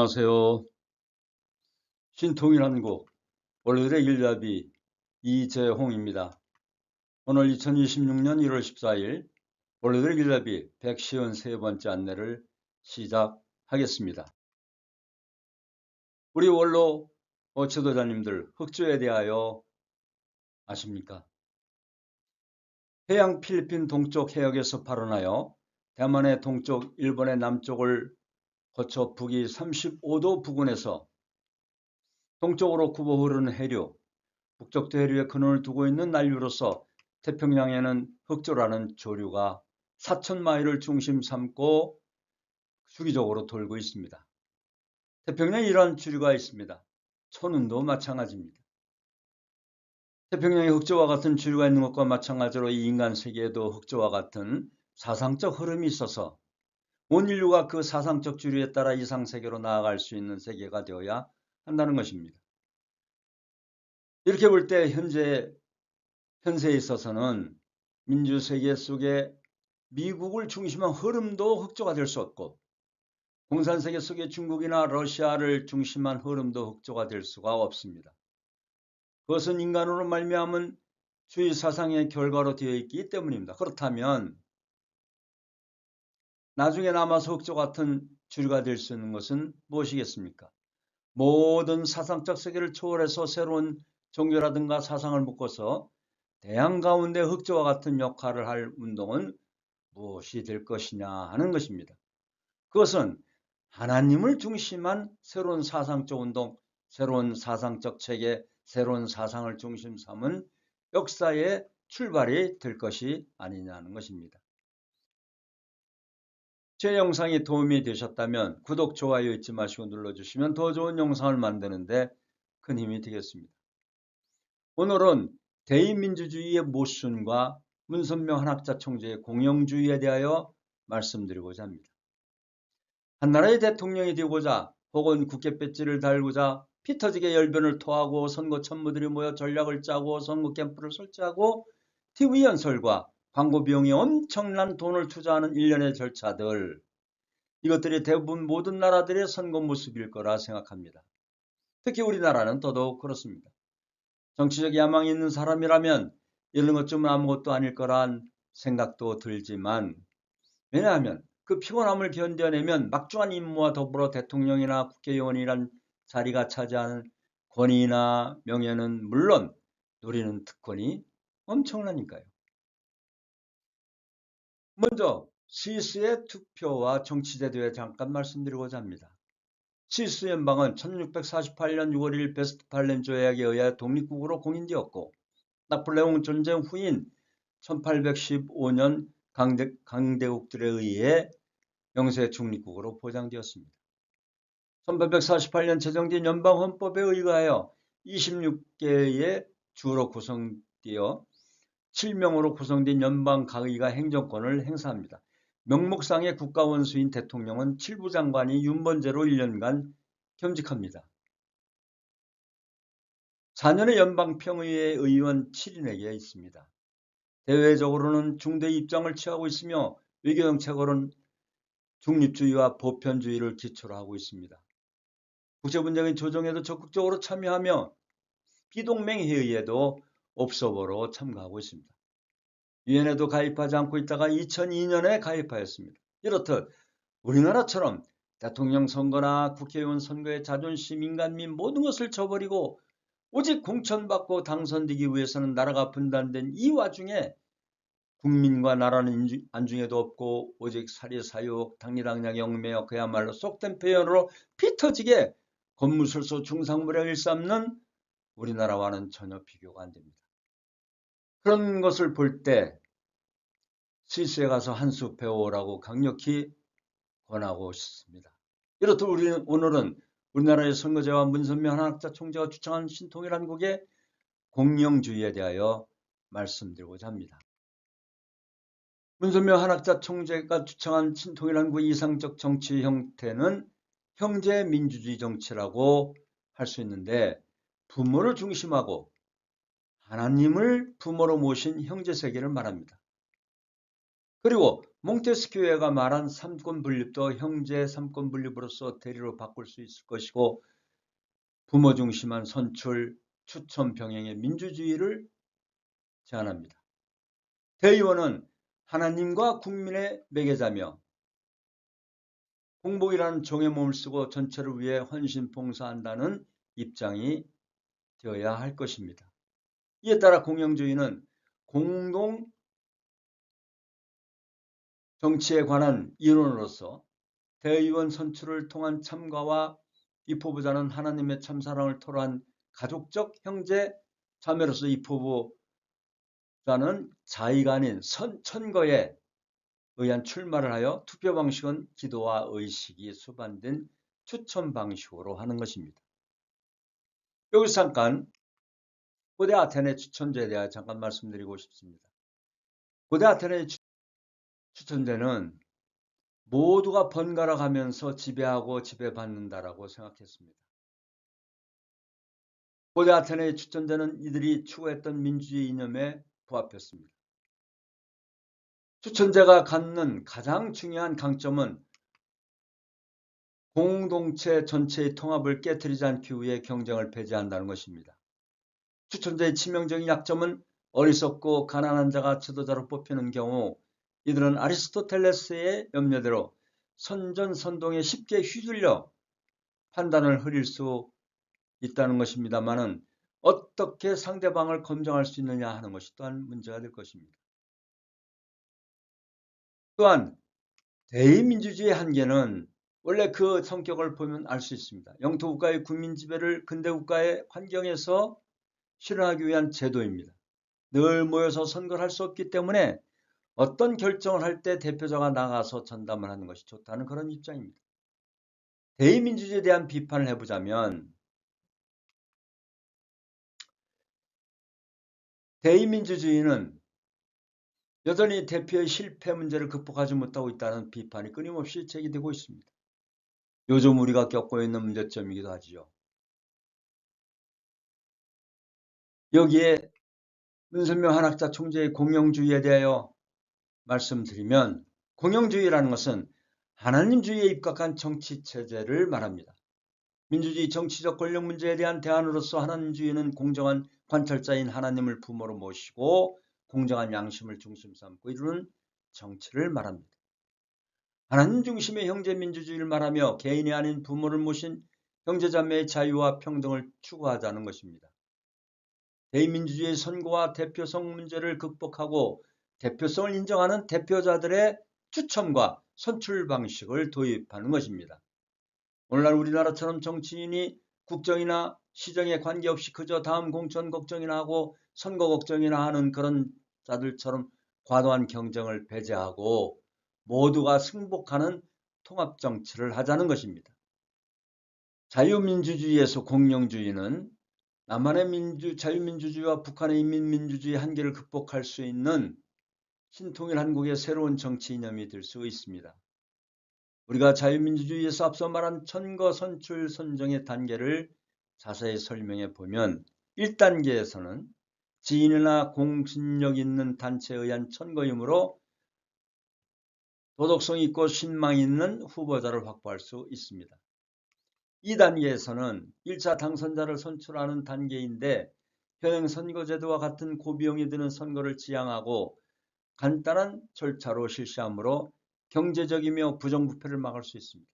안녕하세요. 신통일한국 원로들의 길잡이 이재홍입니다. 오늘 2026년 1월 14일 원로들의 길잡이 153번째 안내를 시작하겠습니다. 우리 원로 지도자님들 흑조에 대하여 아십니까? 해양 필리핀 동쪽 해역에서 발원하여 대만의 동쪽, 일본의 남쪽을 거쳐 북위 35도 부근에서 동쪽으로 굽어 흐르는 해류, 북쪽 해류에 근원을 두고 있는 난류로서 태평양에는 흑조라는 조류가 4,000마일을 중심 삼고 주기적으로 돌고 있습니다. 태평양에 이러한 주류가 있습니다. 천운도 마찬가지입니다. 태평양에 흑조와 같은 주류가 있는 것과 마찬가지로 이 인간 세계에도 흑조와 같은 사상적 흐름이 있어서 온 인류가 그 사상적 주류에 따라 이상세계로 나아갈 수 있는 세계가 되어야 한다는 것입니다. 이렇게 볼 때 현세에 있어서는 민주세계 속에 미국을 중심한 흐름도 흑조가 될 수 없고 공산세계 속에 중국이나 러시아를 중심한 흐름도 흑조가 될 수가 없습니다. 그것은 인간으로 말미암은 주의 사상의 결과로 되어 있기 때문입니다. 그렇다면 나중에 남아서 흑조 같은 주류가 될 수 있는 것은 무엇이겠습니까? 모든 사상적 세계를 초월해서 새로운 종교라든가 사상을 묶어서 대양 가운데 흑조와 같은 역할을 할 운동은 무엇이 될 것이냐 하는 것입니다. 그것은 하나님을 중심한 새로운 사상적 운동, 새로운 사상적 체계, 새로운 사상을 중심 삼은 역사의 출발이 될 것이 아니냐는 것입니다. 제 영상이 도움이 되셨다면 구독, 좋아요 잊지 마시고 눌러주시면 더 좋은 영상을 만드는데 큰 힘이 되겠습니다. 오늘은 대의민주주의의 모순과 문선명 한학자 총재의 공영주의에 대하여 말씀드리고자 합니다. 한 나라의 대통령이 되고자 혹은 국회 배지를 달고자 피 터지게 열변을 토하고 선거 천무들이 모여 전략을 짜고 선거 캠프를 설치하고 TV 연설과 광고 비용이 엄청난 돈을 투자하는 일련의 절차들, 이것들이 대부분 모든 나라들의 선거 모습일 거라 생각합니다. 특히 우리나라는 더더욱 그렇습니다. 정치적 야망이 있는 사람이라면 이런 것쯤은 아무것도 아닐 거란 생각도 들지만, 왜냐하면 그 피곤함을 견뎌내면 막중한 임무와 더불어 대통령이나 국회의원이란 자리가 차지하는 권위나 명예는 물론 누리는 특권이 엄청나니까요. 먼저 스위스의 투표와 정치제도에 잠깐 말씀드리고자 합니다. 스위스 연방은 1648년 6월 1일 베스트팔렌 조약에 의해 독립국으로 공인되었고 나폴레옹 전쟁 후인 1815년 강대국들에 의해 영세 중립국으로 보장되었습니다. 1848년 제정된 연방헌법에 의하여 26개의 주로 구성되어 7명으로 구성된 연방가의가 행정권을 행사합니다. 명목상의 국가원수인 대통령은 7부 장관이 윤번제로 1년간 겸직합니다. 4년의 연방평의회 의원 7인에게 있습니다. 대외적으로는 중대 입장을 취하고 있으며 외교정책으로는 중립주의와 보편주의를 기초로 하고 있습니다. 국제분쟁의 조정에도 적극적으로 참여하며 비동맹회의에도 옵서버로 참가하고 있습니다. 유엔에도 가입하지 않고 있다가 2002년에 가입하였습니다. 이렇듯 우리나라처럼 대통령 선거나 국회의원 선거의 자존심, 인간 및 모든 것을 저버리고 오직 공천받고 당선되기 위해서는 나라가 분단된 이 와중에 국민과 나라는 안중에도 없고 오직 사리사욕, 당리당략, 영매여 그야말로 속된 표현으로 피 터지게 권무술소 중상무령을 일삼는 우리나라와는 전혀 비교가 안 됩니다. 그런 것을 볼 때 스위스에 가서 한 수 배워오라고 강력히 권하고 싶습니다. 이렇듯 우리는 오늘은 우리나라의 선거제와 문선명 한학자 총재가 주창한 신통일한국의 공영주의에 대하여 말씀드리고자 합니다. 문선명 한학자 총재가 주창한 신통일한국의 이상적 정치 형태는 형제민주주의 정치라고 할 수 있는데, 부모를 중심하고 하나님을 부모로 모신 형제세계를 말합니다. 그리고 몽테스키웨가 말한 삼권 분립도 형제 삼권 분립으로서 대리로 바꿀 수 있을 것이고 부모 중심한 선출, 추천 병행의 민주주의를 제안합니다. 대의원은 하나님과 국민의 매개자며 공복이라는 종의 몸을 쓰고 전체를 위해 헌신 봉사한다는 입장이 되어야 할 것입니다. 이에 따라 공영주의는 공동 정치에 관한 이론으로서 대의원 선출을 통한 참가와 입후보자는 하나님의 참사랑을 토로한 가족적 형제 자매로서 입후보자는 자의가 아닌 천거에 의한 출마를 하여 투표 방식은 기도와 의식이 수반된 추천 방식으로 하는 것입니다. 여기서 잠깐 고대 아테네 추천제에 대해 잠깐 말씀드리고 싶습니다. 고대 아테네 추천제는 모두가 번갈아 가면서 지배하고 지배받는다라고 생각했습니다. 고대 아테네의 추천제는 이들이 추구했던 민주주의 이념에 부합했습니다. 추천제가 갖는 가장 중요한 강점은 공동체 전체의 통합을 깨트리지 않기 위해 경쟁을 배제한다는 것입니다. 추천제의 치명적인 약점은 어리석고 가난한 자가 지도자로 뽑히는 경우 이들은 아리스토텔레스의 염려대로 선전선동에 쉽게 휘둘려 판단을 흐릴 수 있다는 것입니다만은 어떻게 상대방을 검증할 수 있느냐 하는 것이 또한 문제가 될 것입니다. 또한 대의민주주의의 한계는 원래 그 성격을 보면 알 수 있습니다. 영토국가의 국민지배를 근대국가의 환경에서 실현하기 위한 제도입니다. 늘 모여서 선거를 할 수 없기 때문에 어떤 결정을 할 때 대표자가 나가서 전담을 하는 것이 좋다는 그런 입장입니다. 대의민주주의에 대한 비판을 해보자면 대의민주주의는 여전히 대표의 실패 문제를 극복하지 못하고 있다는 비판이 끊임없이 제기되고 있습니다. 요즘 우리가 겪고 있는 문제점이기도 하지요. 여기에 문선명 한학자 총재의 공영주의에 대하여 말씀드리면 공영주의라는 것은 하나님주의에 입각한 정치체제를 말합니다. 민주주의 정치적 권력 문제에 대한 대안으로서 하나님주의는 공정한 관찰자인 하나님을 부모로 모시고 공정한 양심을 중심 삼고 이루는 정치를 말합니다. 하나님 중심의 형제민주주의를 말하며 개인이 아닌 부모를 모신 형제자매의 자유와 평등을 추구하자는 것입니다. 대의민주주의의 선거와 대표성 문제를 극복하고 대표성을 인정하는 대표자들의 추첨과 선출 방식을 도입하는 것입니다. 오늘날 우리나라처럼 정치인이 국정이나 시정에 관계없이 그저 다음 공천 걱정이나 하고 선거 걱정이나 하는 그런 자들처럼 과도한 경쟁을 배제하고 모두가 승복하는 통합정치를 하자는 것입니다. 자유민주주의에서 공영주의는 남한의 자유민주주의와 북한의 인민민주주의 한계를 극복할 수 있는 신통일 한국의 새로운 정치 이념이 될 수 있습니다. 우리가 자유민주주의에서 앞서 말한 선거, 선출, 선정의 단계를 자세히 설명해 보면 1단계에서는 지인이나 공신력 있는 단체에 의한 선거이므로 도덕성 있고 신망 있는 후보자를 확보할 수 있습니다. 2단계에서는 1차 당선자를 선출하는 단계인데 현행 선거제도와 같은 고비용이 드는 선거를 지향하고 간단한 절차로 실시하므로 경제적이며 부정부패를 막을 수 있습니다.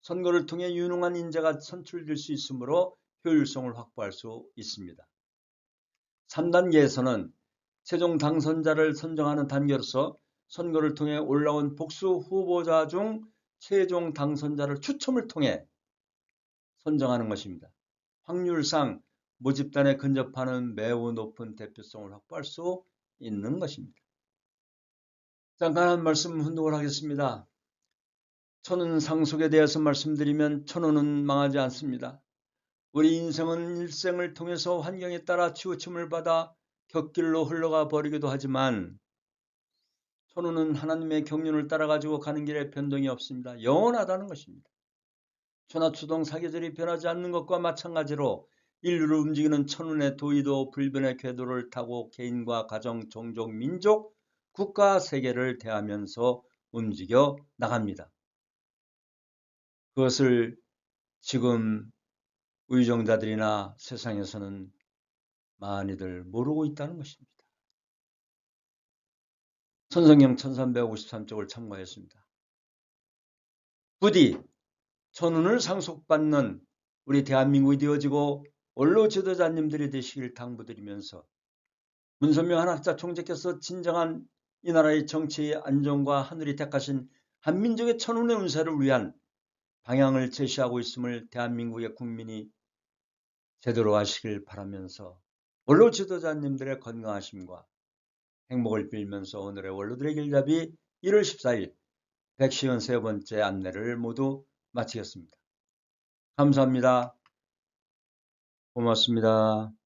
선거를 통해 유능한 인재가 선출될 수 있으므로 효율성을 확보할 수 있습니다. 3단계에서는 최종 당선자를 선정하는 단계로서 선거를 통해 올라온 복수 후보자 중 최종 당선자를 추첨을 통해 선정하는 것입니다. 확률상 모집단에 근접하는 매우 높은 대표성을 확보할 수 있는 것입니다. 잠깐 한 말씀 훈독을 하겠습니다. 천은 상속에 대해서 말씀드리면 천운은 망하지 않습니다. 우리 인생은 일생을 통해서 환경에 따라 치우침을 받아 곁길로 흘러가 버리기도 하지만 천운은 하나님의 경륜을 따라가지고 가는 길에 변동이 없습니다. 영원하다는 것입니다. 천하추동 사계절이 변하지 않는 것과 마찬가지로 인류를 움직이는 천운의 도의도 불변의 궤도를 타고 개인과 가정, 종족, 민족 국가 세계를 대하면서 움직여 나갑니다. 그것을 지금 의정자들이나 세상에서는 많이들 모르고 있다는 것입니다. 천성경 1353쪽을 참고했습니다. 부디 천운을 상속받는 우리 대한민국이 되어지고 원로 지도자님들이 되시길 당부드리면서 문선명 한학자 총재께서 진정한 이 나라의 정치의 안정과 하늘이 택하신 한민족의 천운의 운세를 위한 방향을 제시하고 있음을 대한민국의 국민이 제대로 아시길 바라면서 원로 지도자님들의 건강하심과 행복을 빌면서 오늘의 원로들의 길잡이 1월 14일 153번째 안내를 모두 마치겠습니다. 감사합니다. 고맙습니다.